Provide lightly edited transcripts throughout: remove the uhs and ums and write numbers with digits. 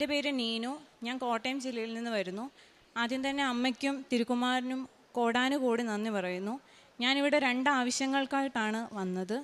എൻ്റെ പേര് നീനു. ഞാൻ കോട്ടയം ജില്ലയിൽ നിന്ന് വരുന്നു. ആദ്യം തന്നെ അമ്മയ്ക്കും തിരുക്കുമാരനും കോടാനുകോടി നന്ദി പറയുന്നു. ഞാനിവിടെ 2 ആവശ്യങ്ങൾക്കായിട്ടാണ് വന്നത്.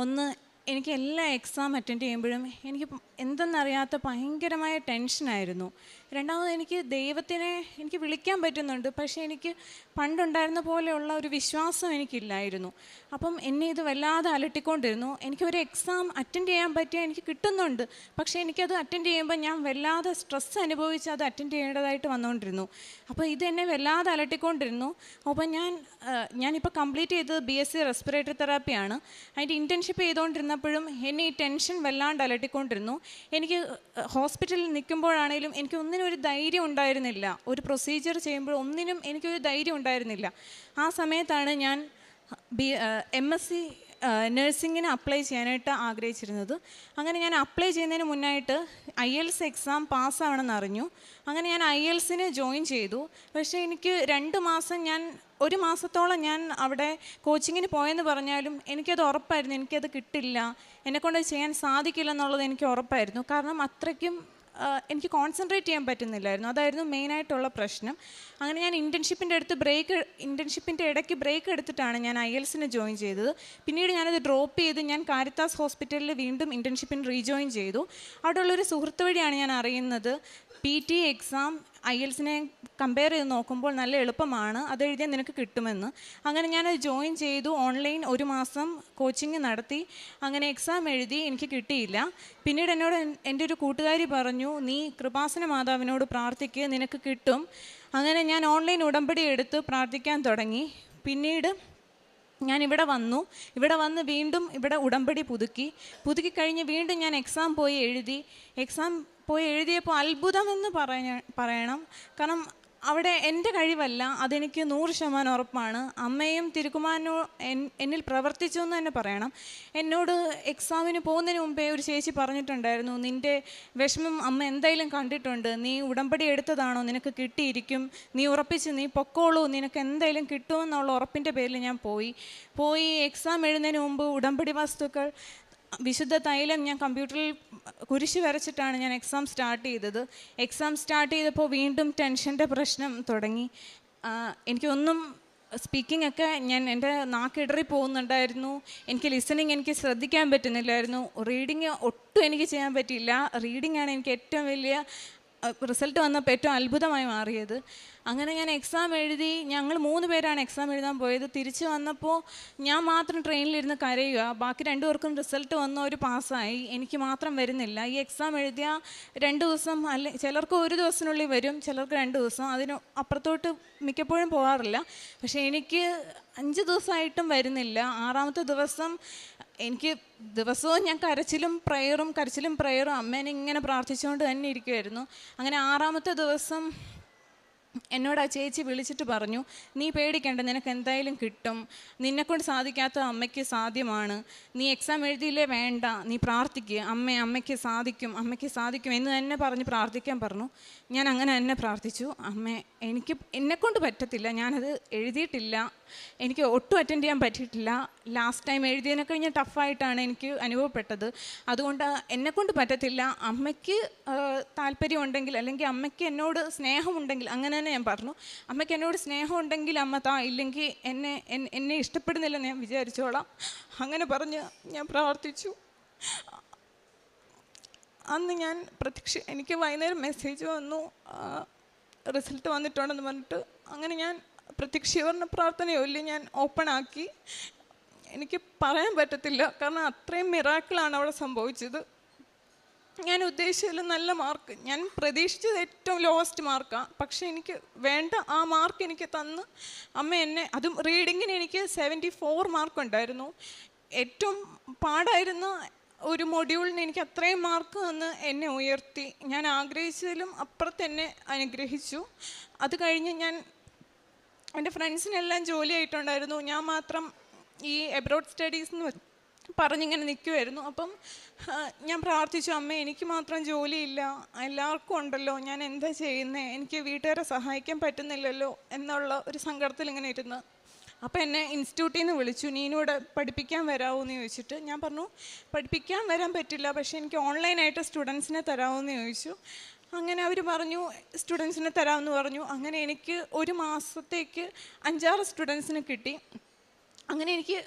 ഒന്ന്, എനിക്ക് എല്ലാ എക്സാം അറ്റൻഡ് ചെയ്യുമ്പോഴും എനിക്ക് എന്തെന്നറിയാത്ത ഭയങ്കരമായ ടെൻഷനായിരുന്നു. രണ്ടാമത്, എനിക്ക് ദൈവത്തിനെ എനിക്ക് വിളിക്കാൻ പറ്റുന്നുണ്ട്, പക്ഷേ എനിക്ക് പണ്ടുണ്ടായിരുന്ന പോലെയുള്ള ഒരു വിശ്വാസം എനിക്കില്ലായിരുന്നു. അപ്പം എന്നെ ഇത് വല്ലാതെ അലട്ടിക്കൊണ്ടിരുന്നു. എനിക്കൊരു എക്സാം അറ്റൻഡ് ചെയ്യാൻ പറ്റിയാൽ എനിക്ക് കിട്ടുന്നുണ്ട്, പക്ഷേ എനിക്കത് അറ്റൻഡ് ചെയ്യുമ്പോൾ ഞാൻ വല്ലാതെ സ്ട്രെസ് അനുഭവിച്ച് അത് അറ്റൻഡ് ചെയ്യേണ്ടതായിട്ട് വന്നുകൊണ്ടിരുന്നു. അപ്പോൾ ഇത് എന്നെ വല്ലാതെ അലട്ടിക്കൊണ്ടിരുന്നു. അപ്പോൾ ഞാനിപ്പോൾ കംപ്ലീറ്റ് ചെയ്തത് BSc റെസ്പിറേറ്ററി തെറാപ്പിയാണ്. അതിൻ്റെ ഇൻറ്റേൺഷിപ്പ് ചെയ്തുകൊണ്ടിരുന്നപ്പോഴും എന്നെ ഈ ടെൻഷൻ വല്ലാണ്ട് അലട്ടിക്കൊണ്ടിരുന്നു. എനിക്ക് ഹോസ്പിറ്റലിൽ നിൽക്കുമ്പോഴാണേലും എനിക്ക് ഒന്നിനും ഒരു ധൈര്യം ഉണ്ടായിരുന്നില്ല. ഒരു പ്രൊസീജിയർ ചെയ്യുമ്പോൾ ഒന്നിനും എനിക്കൊരു ധൈര്യം ഉണ്ടായിരുന്നില്ല. ആ സമയത്താണ് ഞാൻ MSc നഴ്സിങ്ങിന് അപ്ലൈ ചെയ്യാനായിട്ട് ആഗ്രഹിച്ചിരുന്നത്. അങ്ങനെ ഞാൻ അപ്ലൈ ചെയ്യുന്നതിന് മുന്നായിട്ട് IELTS എക്സാം പാസ്സാവണമെന്ന് അറിഞ്ഞു. അങ്ങനെ ഞാൻ IELTSന് ജോയിൻ ചെയ്തു. പക്ഷേ എനിക്ക് 2 മാസം ഒരു മാസത്തോളം ഞാൻ അവിടെ കോച്ചിങ്ങിന് പോയെന്ന് പറഞ്ഞാലും എനിക്കത് ഉറപ്പായിരുന്നു, എനിക്കത് കിട്ടില്ല, എന്നെക്കൊണ്ട് ചെയ്യാൻ സാധിക്കില്ല എന്നുള്ളത് എനിക്ക് ഉറപ്പായിരുന്നു. കാരണം അത്രയ്ക്കും എനിക്ക് കോൺസെൻട്രേറ്റ് ചെയ്യാൻ പറ്റുന്നില്ലായിരുന്നു. അതായിരുന്നു മെയിനായിട്ടുള്ള പ്രശ്നം. അങ്ങനെ ഞാൻ ഇൻറ്റേൺഷിപ്പിൻ്റെ ഇടയ്ക്ക് ബ്രേക്ക് എടുത്തിട്ടാണ് ഞാൻ IELTSന് ജോയിൻ ചെയ്തത്. പിന്നീട് ഞാനത് ഡ്രോപ്പ് ചെയ്ത് ഞാൻ കാരിത്താസ് ഹോസ്പിറ്റലിൽ വീണ്ടും ഇൻറ്റേൺഷിപ്പിന് റീജോയിൻ ചെയ്തു. അവിടെയുള്ളൊരു സുഹൃത്ത് വഴിയാണ് ഞാൻ അറിയുന്നത് PT എക്സാം IELTSനെ കമ്പയർ ചെയ്ത് നോക്കുമ്പോൾ നല്ല എളുപ്പമാണ്, അതെഴുതിയാൽ നിനക്ക് കിട്ടുമെന്ന്. അങ്ങനെ ഞാനത് ജോയിൻ ചെയ്തു. ഓൺലൈൻ 1 മാസം കോച്ചിങ് നടത്തി. അങ്ങനെ എക്സാം എഴുതി, എനിക്ക് കിട്ടിയില്ല. പിന്നീട് എന്നോട് എൻ്റെ ഒരു കൂട്ടുകാരി പറഞ്ഞു, നീ കൃപാസന മാതാവിനോട് പ്രാർത്ഥിക്കുക, നിനക്ക് കിട്ടും. അങ്ങനെ ഞാൻ ഓൺലൈൻ ഉടമ്പടി എടുത്ത് പ്രാർത്ഥിക്കാൻ തുടങ്ങി. പിന്നീട് ഞാൻ ഇവിടെ വന്ന് വീണ്ടും ഇവിടെ ഉടമ്പടി പുതുക്കി കഴിഞ്ഞ് വീണ്ടും ഞാൻ എക്സാം പോയി എഴുതിയപ്പോൾ അത്ഭുതമെന്ന് പറയണം. കാരണം അവിടെ എൻ്റെ കഴിവല്ല, അതെനിക്ക് 100% ഉറപ്പാണ്. അമ്മയും തിരുക്കുമാരനും എന്നിൽ പ്രവർത്തിച്ചു എന്ന് തന്നെ പറയണം. എന്നോട് എക്സാമിന് പോകുന്നതിന് മുമ്പേ ഒരു ചേച്ചി പറഞ്ഞിട്ടുണ്ടായിരുന്നു, നിൻ്റെ വിഷമം അമ്മ എന്തായാലും കണ്ടിട്ടുണ്ട്, നീ ഉടമ്പടി എടുത്തതാണോ, നിനക്ക് കിട്ടിയിരിക്കും, നീ ഉറപ്പിച്ച് നീ പൊക്കോളൂ, നിനക്ക് എന്തായാലും കിട്ടുമെന്നുള്ള ഉറപ്പിൻ്റെ പേരിൽ ഞാൻ പോയി എക്സാം എഴുതുന്നതിന് മുമ്പ് ഉടമ്പടി വസ്തുക്കൾ വിശുദ്ധ തൈലം ഞാൻ കമ്പ്യൂട്ടറിൽ കുരിശ് വരച്ചിട്ടാണ് ഞാൻ എക്സാം സ്റ്റാർട്ട് ചെയ്തത്. എക്സാം സ്റ്റാർട്ട് ചെയ്തപ്പോൾ വീണ്ടും ടെൻഷൻ്റെ പ്രശ്നം തുടങ്ങി. എനിക്കൊന്നും സ്പീക്കിംഗ് ഒക്കെ എൻ്റെ നാക്കിടറി പോകുന്നുണ്ടായിരുന്നു. എനിക്ക് ലിസണിങ് എനിക്ക് ശ്രദ്ധിക്കാൻ പറ്റുന്നില്ലായിരുന്നു. റീഡിങ് ഒട്ടും എനിക്ക് ചെയ്യാൻ പറ്റിയില്ല. റീഡിങ്ങാണ് എനിക്ക് ഏറ്റവും വലിയ റിസൾട്ട് വന്നപ്പോൾ ഏറ്റവും അത്ഭുതമായി മാറിയത്. അങ്ങനെ ഞാൻ എക്സാം എഴുതി. ഞങ്ങൾ 3 പേരാണ് എക്സാം എഴുതാൻ പോയത്. തിരിച്ച് വന്നപ്പോൾ ഞാൻ മാത്രം ട്രെയിനിലിരുന്ന് കരയുക. ബാക്കി 2 പേർക്കും റിസൾട്ട് വന്നു, അവർ പാസ്സായി. എനിക്ക് മാത്രം വരുന്നില്ല. ഈ എക്സാം എഴുതിയ 2 ദിവസം ചിലർക്ക് 1 ദിവസത്തിനുള്ളിൽ വരും, ചിലർക്ക് 2 ദിവസം, അതിന് അപ്പുറത്തോട്ട് മിക്കപ്പോഴും പോകാറില്ല. പക്ഷേ എനിക്ക് 5 ദിവസമായിട്ടും വരുന്നില്ല. 6ാമത്തെ ദിവസം എനിക്ക് ദിവസവും ഞാൻ കരച്ചിലും പ്രയറും അമ്മേനെ ഇങ്ങനെ പ്രാർത്ഥിച്ചുകൊണ്ട് തന്നെ ഇരിക്കുമായിരുന്നു. അങ്ങനെ 6ാമത്തെ ദിവസം എന്നോട് ആ ചേച്ചി വിളിച്ചിട്ട് പറഞ്ഞു, നീ പേടിക്കണ്ട, നിനക്ക് എന്തായാലും കിട്ടും, നിന്നെക്കൊണ്ട് സാധിക്കാത്ത അമ്മയ്ക്ക് സാധ്യമാണ്, നീ എക്സാം എഴുതിയില്ലേ വേണ്ട, നീ പ്രാർത്ഥിക്കുക, അമ്മയ്ക്ക് സാധിക്കും എന്ന് തന്നെ പറഞ്ഞ് പ്രാർത്ഥിക്കാൻ പറഞ്ഞു. ഞാൻ അങ്ങനെ തന്നെ പ്രാർത്ഥിച്ചു. എന്നെക്കൊണ്ട് പറ്റത്തില്ല, ഞാനത് എഴുതിയിട്ടില്ല, എനിക്ക് ഒട്ടും അറ്റൻഡ് ചെയ്യാൻ പറ്റിയിട്ടില്ല. ലാസ്റ്റ് ടൈം എഴുതിയതിനെ കഴിഞ്ഞ് ടഫായിട്ടാണ് എനിക്ക് അനുഭവപ്പെട്ടത്. അതുകൊണ്ട് എന്നെക്കൊണ്ട് പറ്റത്തില്ല, അമ്മയ്ക്ക് താല്പര്യമുണ്ടെങ്കിൽ അല്ലെങ്കിൽ അമ്മയ്ക്ക് എന്നോട് സ്നേഹമുണ്ടെങ്കിൽ, അങ്ങനെ തന്നെ ഞാൻ പറഞ്ഞു, അമ്മയ്ക്ക് എന്നോട് സ്നേഹമുണ്ടെങ്കിൽ അമ്മ ഇല്ലെങ്കിൽ എന്നെ ഇഷ്ടപ്പെടുന്നില്ലെന്ന് ഞാൻ വിചാരിച്ചോളാം. അങ്ങനെ പറഞ്ഞ് ഞാൻ പ്രാർത്ഥിച്ചു. അന്ന് ഞാൻ എനിക്ക് വൈകുന്നേരം മെസ്സേജ് വന്നു, റിസൾട്ട് വന്നിട്ടുണ്ടെന്ന് പറഞ്ഞിട്ട്. അങ്ങനെ ഞാൻ പ്രത്യക്ഷീകരണ പ്രാർത്ഥനയൊല്ലി ഞാൻ ഓപ്പണാക്കി. എനിക്ക് പറയാൻ പറ്റത്തില്ല, കാരണം അത്രയും മിറാക്കിളാണ് അവിടെ സംഭവിച്ചത്. ഞാൻ ഉദ്ദേശിച്ചതിൽ നല്ല മാർക്ക്, ഞാൻ പ്രതീക്ഷിച്ചത് ഏറ്റവും ലോവസ്റ്റ് മാർക്കാണ്, പക്ഷേ എനിക്ക് വേണ്ട ആ മാർക്ക് എനിക്ക് തന്ന് അമ്മ എന്നെ, അതും റീഡിങ്ങിന് എനിക്ക് 74 മാർക്കുണ്ടായിരുന്നു. ഏറ്റവും പാടായിരുന്ന ഒരു മൊഡ്യൂളിന് എനിക്ക് അത്രയും മാർക്ക് തന്ന് എന്നെ ഉയർത്തി. ഞാൻ ആഗ്രഹിച്ചതിലും അപ്പുറത്ത് എന്നെ അനുഗ്രഹിച്ചു. അത് കഴിഞ്ഞ് എൻ്റെ ഫ്രണ്ട്സിനെല്ലാം ജോലിയായിട്ടുണ്ടായിരുന്നു, ഞാൻ മാത്രം ഈ എബ്രോഡ് സ്റ്റഡീസ് എന്ന് പറഞ്ഞിങ്ങനെ നിൽക്കുമായിരുന്നു. അപ്പം ഞാൻ പ്രാർത്ഥിച്ചു, അമ്മേ എനിക്ക് മാത്രം ജോലിയില്ല, എല്ലാവർക്കും ഉണ്ടല്ലോ, ഞാൻ എന്താ ചെയ്യുന്നത്, എനിക്ക് വീട്ടുകാരെ സഹായിക്കാൻ പറ്റുന്നില്ലല്ലോ എന്നുള്ള ഒരു സങ്കടത്തിൽ ഇങ്ങനെ ഇരുന്ന്. അപ്പോൾ എന്നെ ഇൻസ്റ്റിറ്റ്യൂട്ടിൽ നിന്ന് വിളിച്ചു, നീനൂടെ പഠിപ്പിക്കാൻ വരാമോ എന്ന് ചോദിച്ചിട്ട്. ഞാൻ പറഞ്ഞു പഠിപ്പിക്കാൻ വരാൻ പറ്റില്ല, പക്ഷേ എനിക്ക് ഓൺലൈനായിട്ട് സ്റ്റുഡൻസിനെ തരാമോ എന്ന് ചോദിച്ചു. അങ്ങനെ അവർ പറഞ്ഞു സ്റ്റുഡൻസിനെ തരാമെന്ന് പറഞ്ഞു. അങ്ങനെ എനിക്ക് ഒരു മാസത്തേക്ക് 5-6 സ്റ്റുഡൻസിന് കിട്ടി. അങ്ങനെ എനിക്ക്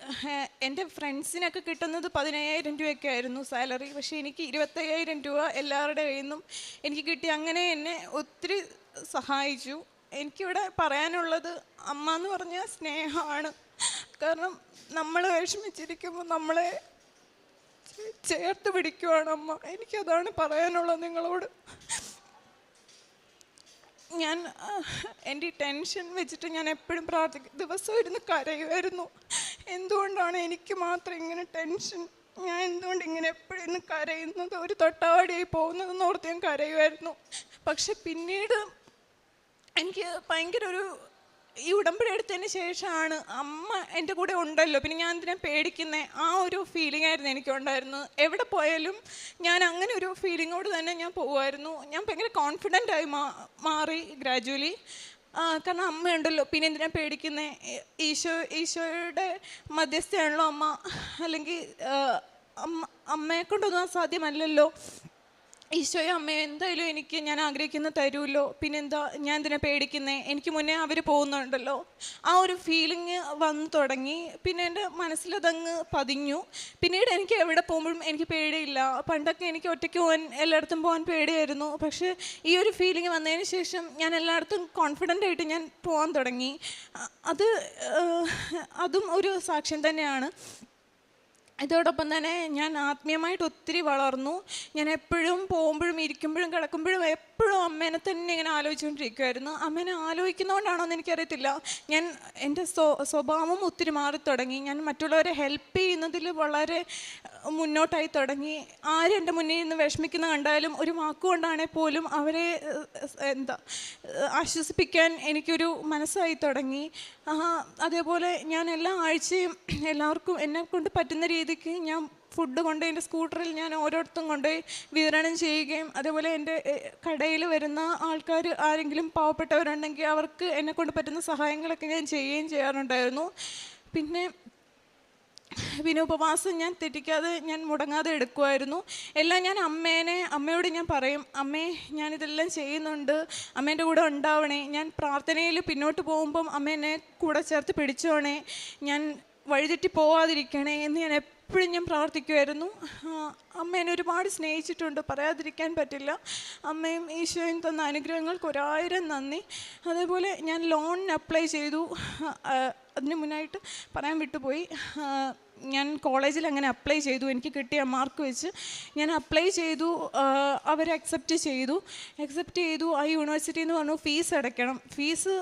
എൻ്റെ ഫ്രണ്ട്സിനൊക്കെ കിട്ടുന്നത് 15,000 രൂപയൊക്കെ ആയിരുന്നു സാലറി. പക്ഷേ എനിക്ക് 25,000 രൂപ എല്ലാവരുടെ കയ്യിൽ നിന്നും എനിക്ക് കിട്ടി. അങ്ങനെ എന്നെ ഒത്തിരി സഹായിച്ചു. എനിക്കിവിടെ പറയാനുള്ളത് അമ്മ എന്ന് പറഞ്ഞാൽ സ്നേഹമാണ്. കാരണം നമ്മൾ വിഷമിച്ചിരിക്കുമ്പോൾ നമ്മളെ ചേർത്ത് പിടിക്കുവാണ് അമ്മ. എനിക്കതാണ് പറയാനുള്ളത് നിങ്ങളോട്. ഞാൻ എൻ്റെ ഈ ടെൻഷൻ വെച്ചിട്ട് ഞാൻ എപ്പോഴും പ്രാർത്ഥിക്കും. ദിവസവും ഇരുന്ന് കരയുമായിരുന്നു. എന്തുകൊണ്ടാണ് എനിക്ക് മാത്രം ഇങ്ങനെ ടെൻഷൻ, ഞാൻ എന്തുകൊണ്ട് ഇങ്ങനെ എപ്പോഴും ഇന്ന് കരയുന്നത്, ഒരു തൊട്ടാവാടിയായി പോകുന്നതെന്ന് ഓർത്ത് ഞാൻ കരയുമായിരുന്നു. പക്ഷെ പിന്നീട് എനിക്ക് ഭയങ്കര ഈ ഉടമ്പടി എടുത്തതിന് ശേഷമാണ് അമ്മ എൻ്റെ കൂടെ ഉണ്ടല്ലോ, പിന്നെ ഞാൻ എന്തിനാ പേടിക്കുന്നത്, ആ ഒരു ഫീലിംഗ് ആയിരുന്നു എനിക്കുണ്ടായിരുന്നത്. എവിടെ പോയാലും ഞാൻ അങ്ങനെ ഒരു ഫീലിങ്ങോട് തന്നെ ഞാൻ പോകുമായിരുന്നു. ഞാൻ ഭയങ്കര കോൺഫിഡൻ്റായി മാറി ഗ്രാജുവലി. കാരണം അമ്മയുണ്ടല്ലോ, പിന്നെ എന്തിനാ പേടിക്കുന്നത്, ഈശോയുടെ മധ്യസ്ഥയാണല്ലോ അമ്മ, അല്ലെങ്കിൽ അമ്മയെ കൊണ്ടൊന്നും അസാധ്യമല്ലല്ലോ, ഈശോയെ അമ്മയെ എന്തായാലും എനിക്ക് ഞാൻ ആഗ്രഹിക്കുന്ന തരുമല്ലോ, പിന്നെന്താ ഞാൻ എന്തിനാ പേടിക്കുന്നത്, എനിക്ക് മുന്നേ അവർ പോകുന്നുണ്ടല്ലോ. ആ ഒരു ഫീലിംഗ് വന്നു തുടങ്ങി. പിന്നെ എൻ്റെ മനസ്സിലതങ്ങ് പതിഞ്ഞു. പിന്നീട് എനിക്ക് എവിടെ പോകുമ്പോഴും എനിക്ക് പേടിയില്ല. പണ്ടൊക്കെ എനിക്ക് ഒറ്റയ്ക്ക് എല്ലായിടത്തും പോകാൻ പേടിയായിരുന്നു. പക്ഷേ ഈ ഒരു ഫീലിംഗ് വന്നതിന് ശേഷം ഞാൻ എല്ലായിടത്തും കോൺഫിഡൻ്റ് ആയിട്ട് ഞാൻ പോകാൻ തുടങ്ങി. അതും ഒരു സാക്ഷ്യം തന്നെയാണ്. ഇതോടൊപ്പം തന്നെ ഞാൻ ആത്മീയമായിട്ട് ഒത്തിരി വളർന്നു. ഞാൻ എപ്പോഴും പോകുമ്പോഴും ഇരിക്കുമ്പോഴും കിടക്കുമ്പോഴും എപ്പോഴും അമ്മേനെ തന്നെ ഇങ്ങനെ ആലോചിച്ചുകൊണ്ടിരിക്കുമായിരുന്നു. അമ്മേനെ ആലോചിക്കുന്നതുകൊണ്ടാണോ എന്ന് എനിക്കറിയത്തില്ല, എൻ്റെ സ്വഭാവം ഒത്തിരി മാറി തുടങ്ങി. ഞാൻ മറ്റുള്ളവരെ ഹെൽപ്പ് ചെയ്യുന്നതിൽ വളരെ മുന്നോട്ടായി തുടങ്ങി. ആരും എൻ്റെ മുന്നിൽ നിന്ന് വിഷമിക്കുന്ന കണ്ടാലും ഒരു വാക്കുകൊണ്ടാണെങ്കിൽ പോലും അവരെ ആശ്വസിപ്പിക്കാൻ എനിക്കൊരു മനസ്സായി തുടങ്ങി. അതേപോലെ ഞാൻ എല്ലാ ആഴ്ചയും എല്ലാവർക്കും എന്നെ കൊണ്ട് പറ്റുന്ന രീതിക്ക് ഞാൻ ഫുഡ് കൊണ്ട് എൻ്റെ സ്കൂട്ടറിൽ ഞാൻ ഓരോരുത്തരും കൊണ്ടുപോയി വിതരണം ചെയ്യുകയും, അതേപോലെ എൻ്റെ കടയിൽ വരുന്ന ആൾക്കാർ ആരെങ്കിലും പാവപ്പെട്ടവരുണ്ടെങ്കിൽ അവർക്ക് എന്നെക്കൊണ്ട് പറ്റുന്ന സഹായങ്ങളൊക്കെ ഞാൻ ചെയ്യുകയും ചെയ്യാറുണ്ടായിരുന്നു. പിന്നെ ഉപവാസം ഞാൻ തെറ്റിക്കാതെ, ഞാൻ മുടങ്ങാതെ എടുക്കുമായിരുന്നു. എല്ലാം ഞാൻ അമ്മയോട് ഞാൻ പറയും, അമ്മേ ഞാനിതെല്ലാം ചെയ്യുന്നുണ്ട്, അമ്മേൻ്റെ കൂടെ ഉണ്ടാവണേ, ഞാൻ പ്രാർത്ഥനയിൽ പിന്നോട്ട് പോകുമ്പം അമ്മ എന്നെ കൂടെ ചേർത്ത് പിടിച്ചോണേ, ഞാൻ വഴിതെറ്റി പോവാതിരിക്കണേ എന്ന് ഞാൻ എപ്പോഴും ഞാൻ പ്രാർത്ഥിക്കുമായിരുന്നു. അമ്മ എന്നെ ഒരുപാട് സ്നേഹിച്ചിട്ടുണ്ട്, പറയാതിരിക്കാൻ പറ്റില്ല. അമ്മയും ഈശോയും തന്ന അനുഗ്രഹങ്ങൾക്ക് 1000 നന്ദി. അതേപോലെ ഞാൻ ലോണിന് അപ്ലൈ ചെയ്തു. അതിന് മുന്നായിട്ട് പറയാൻ വിട്ടുപോയി, ഞാൻ കോളേജിൽ അങ്ങനെ അപ്ലൈ ചെയ്തു. എനിക്ക് കിട്ടിയ മാർക്ക് വെച്ച് ഞാൻ അപ്ലൈ ചെയ്തു. അവർ അക്സെപ്റ്റ് ചെയ്തു. ആ യൂണിവേഴ്സിറ്റി എന്ന് പറഞ്ഞു ഫീസ് അടയ്ക്കണം. ഫീസ്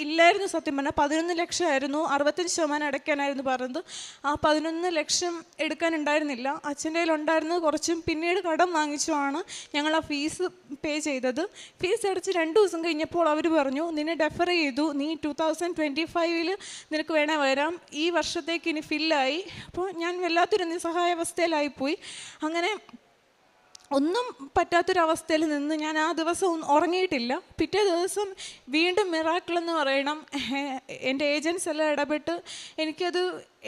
ഇല്ലായിരുന്നു, സത്യം പറഞ്ഞാൽ 11 ലക്ഷമായിരുന്നു. 65% അടയ്ക്കാനായിരുന്നു പറഞ്ഞത്. ആ 11 ലക്ഷം എടുക്കാനുണ്ടായിരുന്നില്ല. അച്ഛൻ്റെ കയ്യിലുണ്ടായിരുന്നത് കുറച്ചും പിന്നീട് കടം വാങ്ങിച്ചുമാണ് ഞങ്ങൾ ആ ഫീസ് പേ ചെയ്തത്. ഫീസ് അടച്ച് 2 ദിവസം കഴിഞ്ഞപ്പോൾ അവർ പറഞ്ഞു, നിന്നെ ഡെഫർ ചെയ്തു, നീ 2025 നിനക്ക് വേണേൽ വരാം, ഈ വർഷത്തേക്ക് ഇനി ഫില്ലായി. അപ്പോൾ ഞാൻ വല്ലാത്തൊരു നിസ്സഹായാവസ്ഥയിലായിപ്പോയി. അങ്ങനെ ഒന്നും പറ്റാത്തൊരവസ്ഥയിൽ നിന്ന് ഞാൻ ആ ദിവസം ഉറങ്ങിയിട്ടില്ല. പിറ്റേ ദിവസം വീണ്ടും മിറാക്കിളെന്ന് പറയണം, എൻ്റെ ഏജൻസ് എല്ലാം ഇടപെട്ട് എനിക്കത്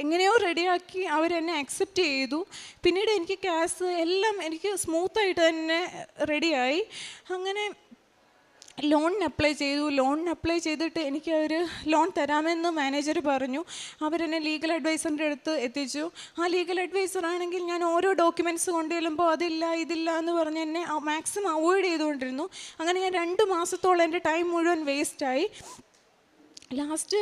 എങ്ങനെയോ റെഡിയാക്കി അവരെന്നെ അക്സെപ്റ്റ് ചെയ്തു. പിന്നീട് എനിക്ക് ക്യാഷ് എല്ലാം എനിക്ക് സ്മൂത്തായിട്ട് തന്നെ റെഡിയായി. അങ്ങനെ ലോണിന് അപ്ലൈ ചെയ്തിട്ട് എനിക്ക് അവർ ലോൺ തരാമെന്ന് മാനേജർ പറഞ്ഞു. അവരെന്നെ ലീഗൽ അഡ്വൈസറിൻ്റെ അടുത്ത് എത്തിച്ചു. ആ ലീഗൽ അഡ്വൈസർ ആണെങ്കിൽ ഞാൻ ഓരോ ഡോക്യുമെൻറ്റ്സ് കൊണ്ടുചെല്ലുമ്പോൾ ഇതില്ല എന്ന് പറഞ്ഞ് എന്നെ മാക്സിമം അവോയ്ഡ് ചെയ്തുകൊണ്ടിരുന്നു. അങ്ങനെ ഞാൻ 2 മാസത്തോളം എൻ്റെ ടൈം മുഴുവൻ വേസ്റ്റായി. ലാസ്റ്റ്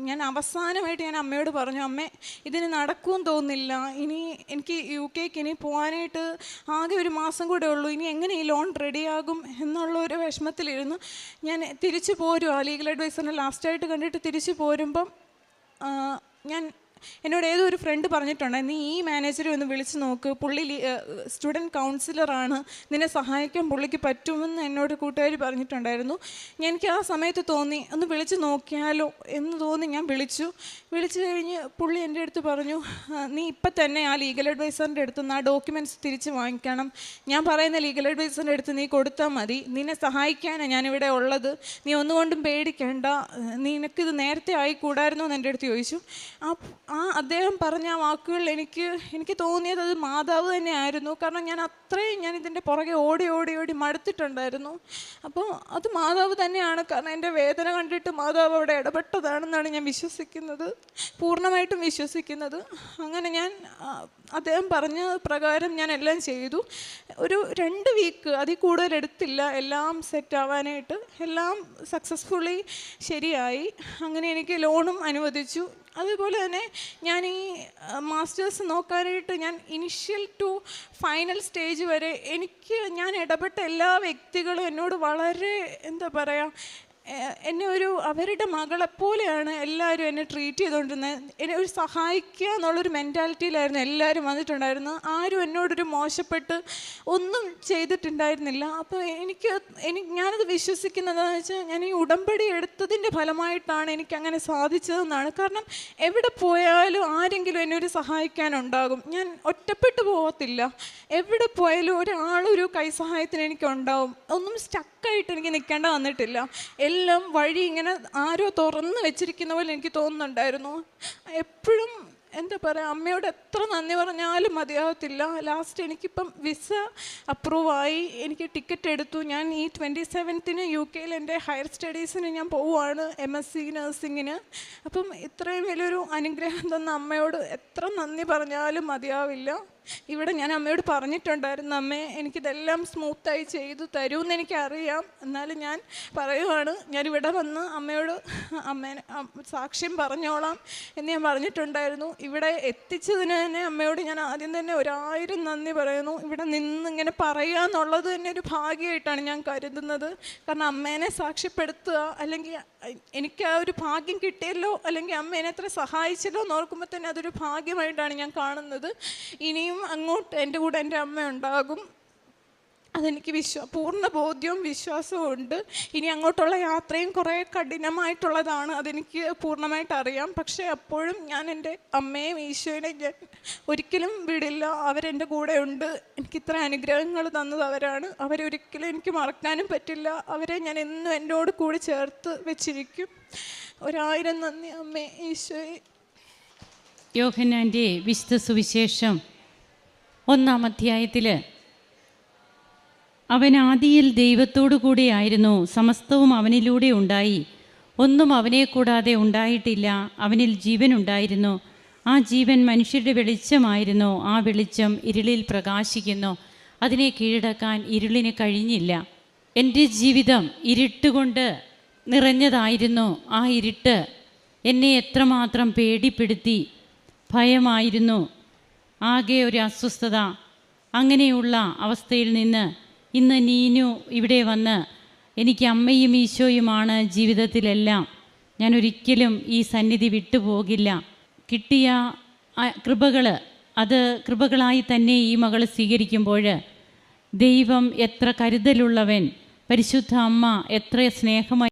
ഞാൻ അവസാനമായിട്ട് ഞാൻ അമ്മയോട് പറഞ്ഞു, അമ്മേ ഇതിന് നടക്കുമെന്ന് തോന്നുന്നില്ല, ഇനി എനിക്ക് UK ഇനി പോകാനായിട്ട് ആകെ 1 മാസം കൂടെ ഉള്ളൂ, ഇനി എങ്ങനെ ഈ ലോൺ റെഡിയാകും എന്നുള്ള ഒരു വിഷമത്തിലിരുന്നു. ഞാൻ തിരിച്ചു പോരും, ആ ലീഗൽ അഡ്വൈസറിനെ ലാസ്റ്റായിട്ട് കണ്ടിട്ട് തിരിച്ചു പോരുമ്പം എന്നോട് ഏതോ ഒരു ഫ്രണ്ട് പറഞ്ഞിട്ടുണ്ട്, നീ ഈ മാനേജറെ ഒന്ന് വിളിച്ച് നോക്ക്, പുള്ളി സ്റ്റുഡൻറ്റ് കൗൺസിലറാണ്, നിന്നെ സഹായിക്കാൻ പുള്ളിക്ക് പറ്റുമെന്ന് എന്നോട് കൂട്ടുകാർ പറഞ്ഞിട്ടുണ്ടായിരുന്നു. എനിക്ക് ആ സമയത്ത് തോന്നി ഒന്ന് വിളിച്ച് നോക്കിയാലോ എന്ന് തോന്നി. ഞാൻ വിളിച്ചു കഴിഞ്ഞ് പുള്ളി എൻ്റെ അടുത്ത് പറഞ്ഞു, നീ ഇപ്പം തന്നെ ആ ലീഗൽ അഡ്വൈസറിൻ്റെ അടുത്ത് നിന്ന് ആ ഡോക്യുമെൻറ്റ്സ് തിരിച്ച് വാങ്ങിക്കണം, ഞാൻ പറയുന്ന ലീഗൽ അഡ്വൈസറിൻ്റെ അടുത്ത് നീ കൊടുത്താൽ മതി, നിന്നെ സഹായിക്കാനാണ് ഞാനിവിടെ ഉള്ളത്, നീ ഒന്നുകൊണ്ടും പേടിക്കേണ്ട, നിനക്കിത് നേരത്തെ ആയിക്കൂടായിരുന്നോ എന്ന് എൻ്റെ അടുത്ത് ചോദിച്ചു. അദ്ദേഹം പറഞ്ഞ ആ വാക്കുകൾ എനിക്ക് തോന്നിയത് അത് മാതാവ് തന്നെയായിരുന്നു. കാരണം ഞാൻ ഇതിൻ്റെ പുറകെ ഓടി ഓടി ഓടി മടുത്തിട്ടുണ്ടായിരുന്നു. അപ്പോൾ അത് മാതാവ് തന്നെയാണ്. കാരണം എൻ്റെ വേദന കണ്ടിട്ട് മാതാവ് അവിടെ ഇടപെട്ടതാണെന്നാണ് ഞാൻ വിശ്വസിക്കുന്നത്, പൂർണ്ണമായിട്ടും വിശ്വസിക്കുന്നത്. അങ്ങനെ ഞാൻ അദ്ദേഹം പറഞ്ഞ പ്രകാരം ഞാൻ എല്ലാം ചെയ്തു. ഒരു 2 വീക്ക് അതിൽ കൂടുതൽ എടുത്തില്ല എല്ലാം സെറ്റാവാനായിട്ട്. എല്ലാം സക്സസ്ഫുള്ളി ശരിയായി. അങ്ങനെ എനിക്ക് ലോണും അനുവദിച്ചു. അതുപോലെ തന്നെ ഞാൻ ഈ മാസ്റ്റേഴ്സ് നോക്കാനായിട്ട് ഞാൻ ഇനിഷ്യൽ ടു ഫൈനൽ സ്റ്റേജ് വരെ ഞാൻ ഇടപെട്ട എല്ലാ വ്യക്തികളും എന്നോട് വളരെ എന്നെ അവരുടെ മകളെപ്പോലെയാണ് എല്ലാവരും എന്നെ ട്രീറ്റ് ചെയ്തുകൊണ്ടിരുന്നത്. എന്നെ സഹായിക്കുക എന്നുള്ളൊരു മെൻറ്റാലിറ്റിയിലായിരുന്നു എല്ലാവരും വന്നിട്ടുണ്ടായിരുന്നു. ആരും എന്നോടൊരു മോശപ്പെട്ട് ഒന്നും ചെയ്തിട്ടുണ്ടായിരുന്നില്ല. അപ്പോൾ ഞാനത് വിശ്വസിക്കുന്നതെന്ന് വെച്ചാൽ ഞാൻ ഈ ഉടമ്പടി എടുത്തതിൻ്റെ ഫലമായിട്ടാണ് എനിക്കങ്ങനെ സാധിച്ചതെന്നാണ്. കാരണം എവിടെ പോയാലും ആരെങ്കിലും എന്നെ സഹായിക്കാനുണ്ടാകും. ഞാൻ ഒറ്റപ്പെട്ടു പോകത്തില്ല. എവിടെ പോയാലും ഒരാളൊരു കൈസഹായത്തിന് എനിക്കുണ്ടാവും. ഒന്നും സ്റ്റക്കായിട്ട് എനിക്ക് നിൽക്കേണ്ട വന്നിട്ടില്ല. എല്ലാം വഴി ഇങ്ങനെ ആരോ തുറന്ന് വെച്ചിരിക്കുന്ന പോലെ എനിക്ക് തോന്നുന്നുണ്ടായിരുന്നു. എപ്പോഴും അമ്മയോട് എത്ര നന്ദി പറഞ്ഞാലും മതിയാകത്തില്ല. ലാസ്റ്റ് എനിക്കിപ്പം വിസ അപ്രൂവായി, എനിക്ക് ടിക്കറ്റ് എടുത്തു. ഞാൻ ഈ 27th UK എൻ്റെ ഹയർ സ്റ്റഡീസിന് ഞാൻ പോവുകയാണ്, MSc നഴ്സിങ്ങിന്. അപ്പം ഇത്രയും വലിയൊരു അനുഗ്രഹം തന്ന അമ്മയോട് എത്ര നന്ദി പറഞ്ഞാലും മതിയാവില്ല. ഇവിടെ ഞാൻ അമ്മയോട് പറഞ്ഞിട്ടുണ്ടായിരുന്നു, അമ്മേ എനിക്കിതെല്ലാം സ്മൂത്തായി ചെയ്തു തരുമെന്ന് എനിക്കറിയാം, എന്നാലും ഞാൻ പറയുവാണ്, ഞാനിവിടെ വന്ന് അമ്മയോട് സാക്ഷ്യം പറഞ്ഞോളാം എന്ന് ഞാൻ പറഞ്ഞിട്ടുണ്ടായിരുന്നു. ഇവിടെ എത്തിച്ചതിന് തന്നെ അമ്മയോട് ഞാൻ ആദ്യം തന്നെ 1000 നന്ദി പറയുന്നു. ഇവിടെ നിന്നിങ്ങനെ പറയുക എന്നുള്ളത് തന്നെ ഒരു ഭാഗ്യമായിട്ടാണ് ഞാൻ കരുതുന്നത്. കാരണം അമ്മേനെ സാക്ഷ്യപ്പെടുത്തുക, അല്ലെങ്കിൽ എനിക്ക് ആ ഒരു ഭാഗ്യം കിട്ടിയല്ലോ, അല്ലെങ്കിൽ അമ്മ എന്നെ എത്ര സഹായിച്ചല്ലോ എന്ന് ഓർക്കുമ്പോൾ തന്നെ അതൊരു ഭാഗ്യമായിട്ടാണ് ഞാൻ കാണുന്നത്. ഇനിയും അങ്ങോട്ട് എൻ്റെ കൂടെ എൻ്റെ അമ്മ ഉണ്ടാകും, അതെനിക്ക് പൂർണ്ണ ബോധ്യവും വിശ്വാസവും ഉണ്ട്. ഇനി അങ്ങോട്ടുള്ള യാത്രയും കുറേ കഠിനമായിട്ടുള്ളതാണ്, അതെനിക്ക് പൂർണ്ണമായിട്ട് അറിയാം. പക്ഷേ അപ്പോഴും ഞാൻ എൻ്റെ അമ്മയും ഈശോയെ ഞാൻ ഒരിക്കലും വിടില്ല. അവരെൻ്റെ കൂടെ ഉണ്ട്. എനിക്കിത്ര അനുഗ്രഹങ്ങൾ തന്നത് അവരാണ്. അവരൊരിക്കലും എനിക്ക് മറക്കാനും പറ്റില്ല. അവരെ ഞാൻ എന്നും എന്നോട് കൂടി ചേർത്ത് വെച്ചിരിക്കും. 1000 നന്ദി അമ്മേ, ഈശോയെ. യോഹന്നാൻ്റെ വിശുദ്ധ സുവിശേഷം 1-ാം അധ്യായത്തിൽ അവൻ ആദിയിൽ ദൈവത്തോടു കൂടിയായിരുന്നു, സമസ്തവും അവനിലൂടെ ഉണ്ടായി, ഒന്നും അവനെ കൂടാതെ ഉണ്ടായിട്ടില്ല. അവനിൽ ജീവൻ ഉണ്ടായിരുന്നു, ആ ജീവൻ മനുഷ്യരുടെ വെളിച്ചമായിരുന്നു. ആ വെളിച്ചം ഇരുളിൽ പ്രകാശിക്കുന്നു, അതിനെ കീഴടക്കാൻ ഇരുളിന് കഴിഞ്ഞില്ല. എൻ്റെ ജീവിതം ഇരുട്ടുകൊണ്ട് നിറഞ്ഞതായിരുന്നു. ആ ഇരുട്ട് എന്നെ എത്രമാത്രം പേടിപ്പെടുത്തി, ഭയമായിരുന്നു, ആകെ ഒരു അസ്വസ്ഥത. അങ്ങനെയുള്ള അവസ്ഥയിൽ നിന്ന് ഇന്ന് നീനു ഇവിടെ വന്ന് എനിക്ക് അമ്മയും ഈശോയുമാണ് ജീവിതത്തിലെല്ലാം, ഞാൻ ഒരിക്കലും ഈ സന്നിധി വിട്ടുപോകില്ല. കിട്ടിയ കൃപകൾ, അത് കൃപകളായി തന്നെ ഈ മകൾ സ്വീകരിക്കുമ്പോൾ ദൈവം എത്ര കരുതലുള്ളവൻ, പരിശുദ്ധ അമ്മ എത്ര സ്നേഹമായി